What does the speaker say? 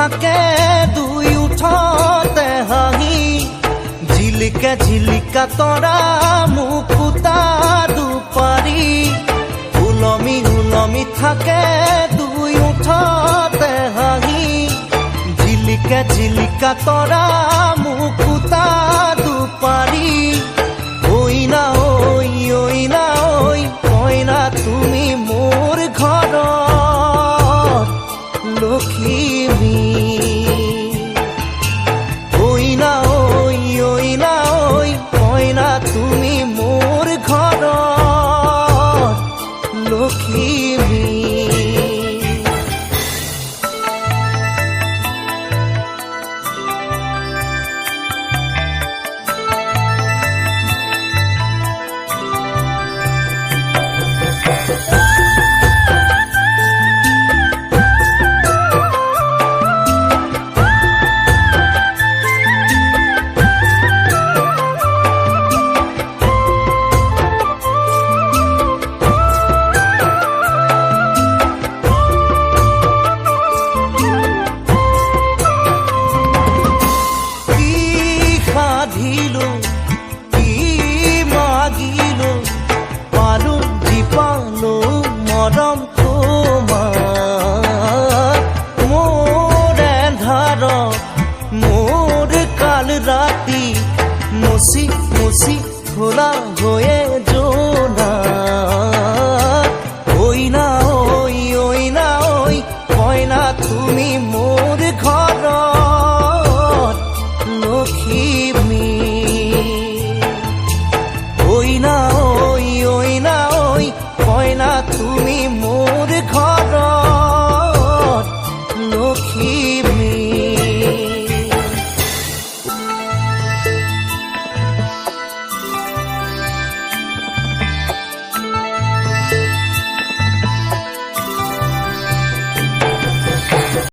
থাকে দুই উঠতে হাঁহি ঝিলিকে ঝিলিকা তৰা মুকুতা দুপাৰি উলমি উলমি থাকে দুই উঠতে হাঁহি ঝিলিকে ঝিলিকা তৰা মুকুতা দুপাৰি ওইনা ওই ওইনা ওই কইনা তুমি মোর ঘৰত লখিমী ওইনা ওই ওইনা ওই কইনা তুমি মোর ঘৰত লখিমী মৰম তোমাৰ মোৰ এন্ধাৰ মোৰ কাল ৰাতি মুচি মুচি খোলা হৈয়ে